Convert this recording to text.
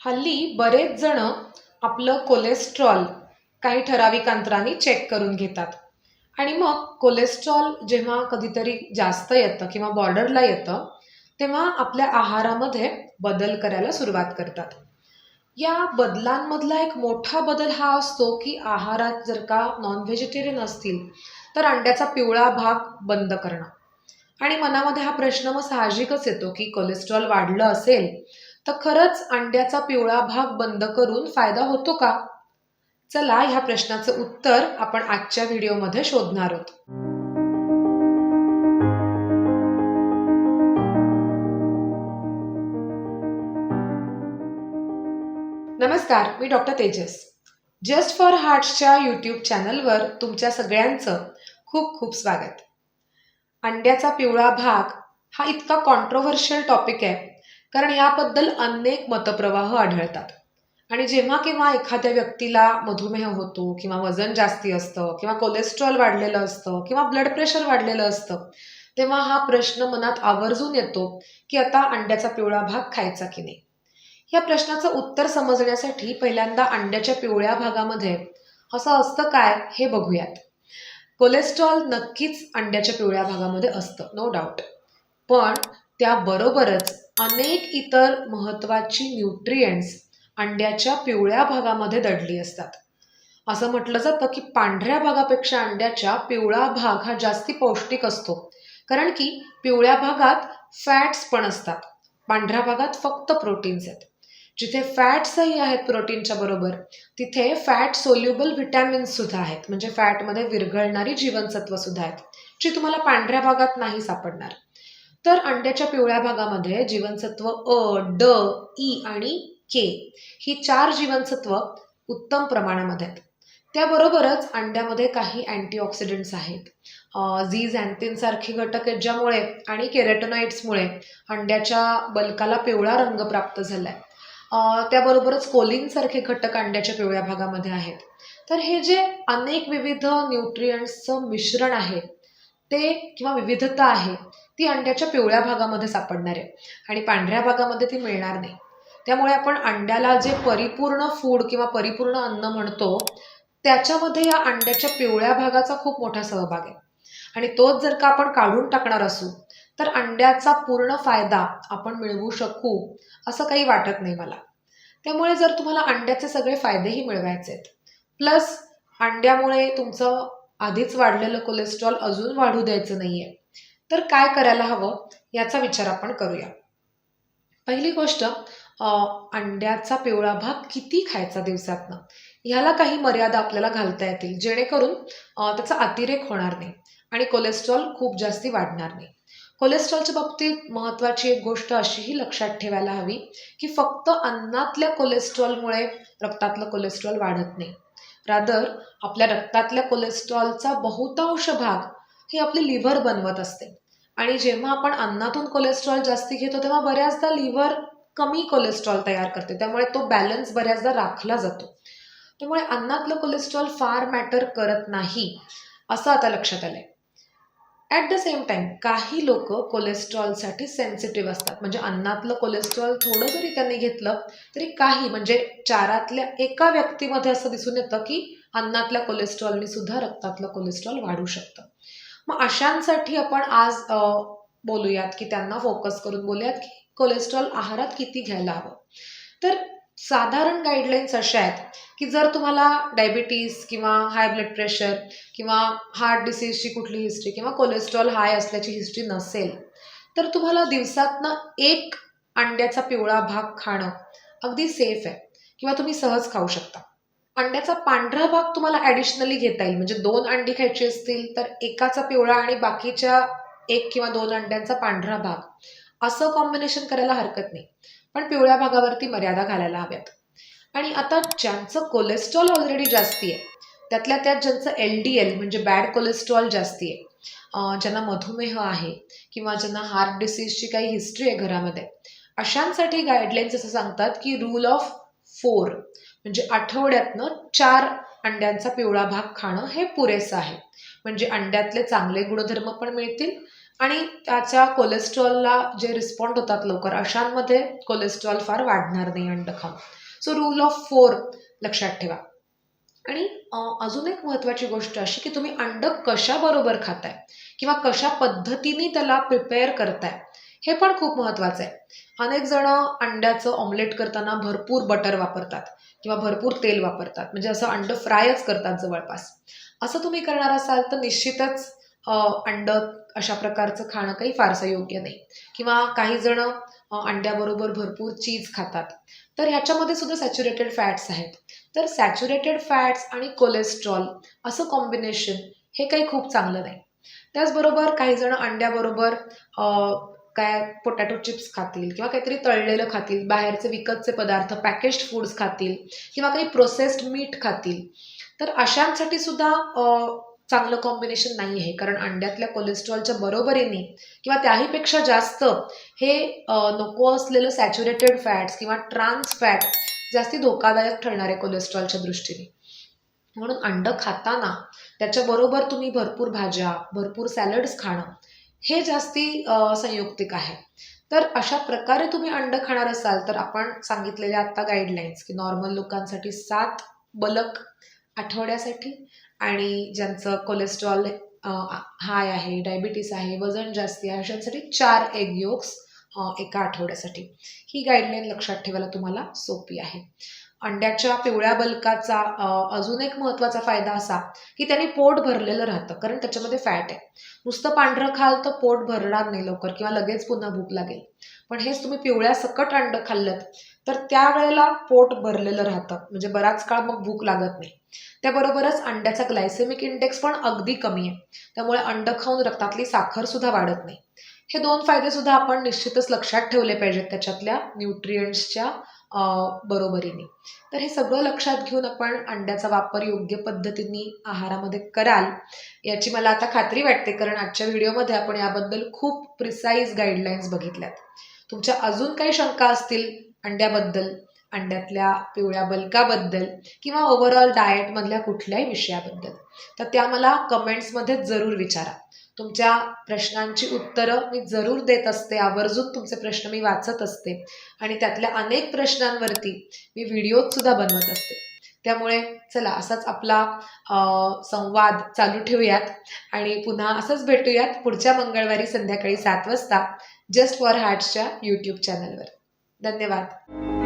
हल्ली बरेच जण आपलं कोलेस्ट्रॉल काही ठराविक अंतराने चेक करून घेतात आणि मग कोलेस्ट्रॉल जेव्हा कधीतरी जास्त येतं किंवा बॉर्डरला येतं तेव्हा आपल्या आहारामध्ये बदल करायला सुरुवात करतात. या बदलांमधला एक मोठा बदल हा असतो की आहारात जर का नॉन व्हेजिटेरियन असतील तर अंड्याचा पिवळा भाग बंद करणं. आणि मनामध्ये हा प्रश्न मग साहजिकच येतो की कोलेस्ट्रॉल वाढलं असेल तर खरंच अंड्याचा पिवळा भाग बंद करून फायदा होतो का? चला ह्या प्रश्नाचं उत्तर आपण आजच्या व्हिडिओमध्ये शोधणार आहोत. नमस्कार, मी डॉक्टर तेजस. जस्ट फॉर हार्ट्सच्या यूट्यूब चॅनलवर तुमच्या सगळ्यांचं खूप खूप स्वागत. अंड्याचा पिवळा भाग हा इतका कॉन्ट्रोव्हर्शियल टॉपिक आहे कारण याबद्दल अनेक मतप्रवाह आढळतात. आणि जेव्हा केव्हा एखाद्या व्यक्तीला मधुमेह होतो किंवा वजन जास्ती असतं किंवा कोलेस्ट्रॉल वाढलेलं असतं किंवा ब्लड प्रेशर वाढलेलं असतं तेव्हा हा प्रश्न मनात आवर्जून येतो की आता अंड्याचा पिवळा भाग खायचा की नाही. या प्रश्नाचं उत्तर समजण्यासाठी पहिल्यांदा अंड्याच्या पिवळ्या भागामध्ये असं असतं काय हे बघूयात. कोलेस्ट्रॉल नक्कीच अंड्याच्या पिवळ्या भागामध्ये असतं, नो डाऊट. पण त्याबरोबरच अनेक इतर महत्त्वाची न्यूट्रिएंट्स अंड्याच्या पिवळ्या भागामध्ये दडली असतात. असं म्हटलं जातं की पांढऱ्या भागापेक्षा अंड्याच्या पिवळा भाग हा जास्ती पौष्टिक असतो कारण की पिवळ्या भागात फॅट्स पण असतात, पांढऱ्या भागात फक्त प्रोटीन्स आहेत. जिथे फॅट्सही आहेत प्रोटीनच्या बरोबर तिथे फॅट सोल्युबल व्हिटॅमिन्स सुद्धा आहेत, म्हणजे फॅटमध्ये विरघळणारी जीवनसत्व सुद्धा आहेत जी तुम्हाला पांढऱ्या भागात नाही सापडणार. तर अंड्याच्या पिवळ्या भागामध्ये जीवनसत्व अ, ड, ई आणि के ही 4 जीवनसत्व उत्तम प्रमाणामध्ये आहेत. त्याबरोबरच अंड्यामध्ये काही अँटीऑक्सिडंट्स आहेत, झीझॅन्थिन सारखे घटक आहेत ज्यामुळे आणि केराटिनॉइड्समुळे अंड्याच्या बल्काला पिवळा रंग प्राप्त झालाय. त्याबरोबरच कोलिन सारखे घटक अंड्याच्या पिवळ्या भागामध्ये आहेत. तर हे जे अनेक विविध न्यूट्रिएंट्सचं मिश्रण आहे ते किंवा विविधता आहे ती अंड्याच्या पिवळ्या भागामध्ये सापडणार आहे आणि पांढऱ्या भागामध्ये ती मिळणार नाही. त्यामुळे आपण अंड्याला जे परिपूर्ण फूड किंवा परिपूर्ण अन्न म्हणतो त्याच्यामध्ये या अंड्याच्या पिवळ्या भागाचा खूप मोठा सहभाग आहे. आणि तोच जर का आपण काढून टाकणार असू तर अंड्याचा पूर्ण फायदा आपण मिळवू शकू असं काही वाटत नाही मला. त्यामुळे जर तुम्हाला अंड्याचे सगळे फायदेही मिळवायचे आहेत प्लस अंड्यामुळे तुमचं आधीच वाढलेलं कोलेस्ट्रॉल अजून वाढू द्यायचं नाहीये तर काय करायला हवं याचा विचार आपण करूया. पहिली गोष्ट, अंड्याचा पिवळा भाग किती खायचा दिवसातनं ह्याला काही मर्यादा आपल्याला घालता येतील जेणेकरून त्याचा अतिरेक होणार नाही आणि कोलेस्ट्रॉल खूप जास्ती वाढणार नाही. कोलेस्ट्रॉलच्या बाबतीत महत्त्वाची एक गोष्ट अशीही लक्षात ठेवायला हवी की फक्त अन्नातल्या कोलेस्ट्रॉलमुळे रक्तातलं कोलेस्ट्रॉल वाढत नाही. रादर आपल्या रक्तातल्या कोलेस्ट्रॉलचा बहुतांश भाग हे आपली लिव्हर बनवत असते आणि जेव्हा आपण अन्नातून कोलेस्ट्रॉल जास्ती घेतो तेव्हा बऱ्याचदा लिव्हर कमी कोलेस्ट्रॉल तयार करते, त्यामुळे तो बॅलन्स बऱ्याचदा राखला जातो. त्यामुळे अन्नातलं कोलेस्ट्रॉल फार मॅटर करत नाही असं आता लक्षात आलंय. ॲट द सेम टाइम काही लोक कोलेस्ट्रॉलसाठी सेन्सिटिव्ह असतात, म्हणजे अन्नातलं कोलेस्ट्रॉल थोडं जरी त्यांनी घेतलं तरी काही म्हणजे 4 एका व्यक्तीमध्ये असं दिसून येतं की अन्नातल्या कोलेस्ट्रॉलने सुद्धा रक्तातलं कोलेस्ट्रॉल वाढू शकतं. मग अशांसाठी आपण आज बोलूयात की त्यांना फोकस करून बोलूयात की कोलेस्ट्रॉल आहारात किती घ्यायला हवं. तर साधारण गाईडलाईन्स अशा आहेत की जर तुम्हाला डायबिटीस किंवा हाय ब्लड प्रेशर किंवा हार्ट डिसीजची कुठली हिस्ट्री किंवा कोलेस्ट्रॉल हाय असल्याची हिस्ट्री नसेल तर तुम्हाला दिवसातनं 1 अंड्याचा पिवळा भाग खाणं अगदी सेफ आहे किंवा तुम्ही सहज खाऊ शकता. अंड्याचा पांढरा भाग तुम्हाला ॲडिशनली घेता येईल, म्हणजे 2 अंडी खायची असतील तर एकाचा पिवळा आणि बाकीच्या 1 किंवा 2 अंड्यांचा पांढरा भाग असं कॉम्बिनेशन करायला हरकत नाही. पण पिवळ्या भागावरती मर्यादा घालायला हव्यात. आणि आता ज्यांचं कोलेस्ट्रॉल ऑलरेडी जास्ती आहे त्यातल्या त्यात ज्यांचं LDL म्हणजे बॅड कोलेस्ट्रॉल जास्ती आहे, ज्यांना मधुमेह आहे किंवा ज्यांना हार्ट डिसीजची काही हिस्ट्री आहे घरामध्ये, अशांसाठी गाईडलाईन्स असं सांगतात की रूल ऑफ 4 म्हणजे आठवड्यातनं 4 अंड्यांचा पिवळा भाग खाणं हे पुरेसं आहे. म्हणजे अंड्यातले चांगले गुणधर्म पण मिळतील आणि त्याच्या कोलेस्ट्रॉलला जे रिस्पॉन्ड होतात लवकर अशांमध्ये कोलेस्ट्रॉल फार वाढणार नाही अंड खाऊन. सो रूल ऑफ 4 लक्षात ठेवा. आणि अजून एक महत्त्वाची गोष्ट अशी की तुम्ही अंड कशाबरोबर खाताय किंवा कशा पद्धतीने त्याला प्रिपेअर करताय हे पण खूप महत्त्वाचं आहे. अनेक जण अंड्याचं ऑमलेट करताना भरपूर बटर वापरतात किंवा भरपूर तेल वापरतात, म्हणजे असं अंड फ्रायच करतात जवळपास. असं तुम्ही करणार असाल तर निश्चितच अंड अशा प्रकारचं खाणं काही फारसं योग्य नाही. किंवा काही जण अंड्याबरोबर भरपूर चीज खातात, तर ह्याच्यामध्ये सुद्धा सॅच्युरेटेड फॅट्स आहेत. तर सॅच्युरेटेड फॅट्स आणि कोलेस्ट्रॉल असं कॉम्बिनेशन हे काही खूप चांगलं नाही. त्याचबरोबर काही जण अंड्याबरोबर काय पोटॅटो चिप्स खातील किंवा काहीतरी तळलेलं खातील, बाहेरचे विकतचे पदार्थ पॅकेज्ड फूड्स खातील किंवा काही प्रोसेस्ड मीठ खातील. तर अशांसाठी सुद्धा चांगलं कॉम्बिनेशन नाही आहे, कारण अंड्यातल्या कोलेस्ट्रॉलच्या बरोबरीने किंवा त्याहीपेक्षा जास्त हे नको असलेलं सॅच्युरेटेड फॅट्स किंवा ट्रान्स फॅट जास्ती धोकादायक ठरणारे कोलेस्ट्रॉलच्या दृष्टीने. म्हणून अंड खाताना त्याच्याबरोबर तुम्ही भरपूर भाज्या, भरपूर सॅलड्स खाणं हे जास्ती संयुक्तिक आहे. तर अशा प्रकारे तुम्ही अंड खाणार असाल तर आपण सांगितलेल्या आत्ता गाईडलाईन्स की नॉर्मल लोकांसाठी 7 बलक आठवड्यासाठी, आणि ज्यांचं कोलेस्ट्रॉल हाय आहे, डायबिटीस आहे, वजन जास्ती आहे, अशांसाठी 4 एग योक्स एका आठवड्यासाठी. ही गाईडलाईन लक्षात ठेवायला तुम्हाला सोपी आहे. अंड्याच्या पिवळ्या बल्काचा अजून एक महत्त्वाचा फायदा असा की त्याने पोट भरलेलं राहतं, कारण त्याच्यामध्ये फॅट आहे. नुसतं पांढरं खाल तर पोट भरणार नाही लवकर किंवा लगेच पुन्हा भूक लागेल. पण हेच तुम्ही पिवळ्या सकट अंड खाल्लं तर त्यावेळेला पोट भरलेलं राहतं, म्हणजे बराच काळ मग भूक लागत नाही. त्याबरोबरच अंड्याचा ग्लायसेमिक इंडेक्स पण अगदी कमी आहे, त्यामुळे अंड खाऊन रक्तातली साखर सुद्धा वाढत नाही. हे 2 फायदे सुद्धा आपण निश्चितच लक्षात ठेवले पाहिजेत त्याच्यातल्या न्यूट्रिएंट्सच्या बरोबरीने. तर हे सगळं लक्षात घेऊन आपण अंड्याचा वापर योग्य पद्धतीने आहारामध्ये कराल याची मला आता खात्री वाटते, कारण आजच्या व्हिडिओमध्ये आपण याबद्दल खूप प्रिसाईज गाईडलाईन्स बघितल्यात. तुमच्या अजून काही शंका असतील अंड्याबद्दल, अंड्यातल्या पिवळ्या बल्काबद्दल किंवा ओव्हरऑल डाएटमधल्या कुठल्याही विषयाबद्दल, तर त्या मला कमेंट्समध्ये जरूर विचारा. तुमच्या प्रश्नांची उत्तरं मी जरूर देत असते, आवर्जून तुमचे प्रश्न मी वाचत असते आणि त्यातल्या अनेक प्रश्नांवरती मी व्हिडिओजसुद्धा बनवत असते. त्यामुळे चला असाच आपला संवाद चालू ठेवूयात आणि पुन्हा असंच भेटूयात पुढच्या मंगळवारी संध्याकाळी 7 वाजता जस्ट फॉर हार्ट्सच्या यूट्यूब चॅनलवर. धन्यवाद.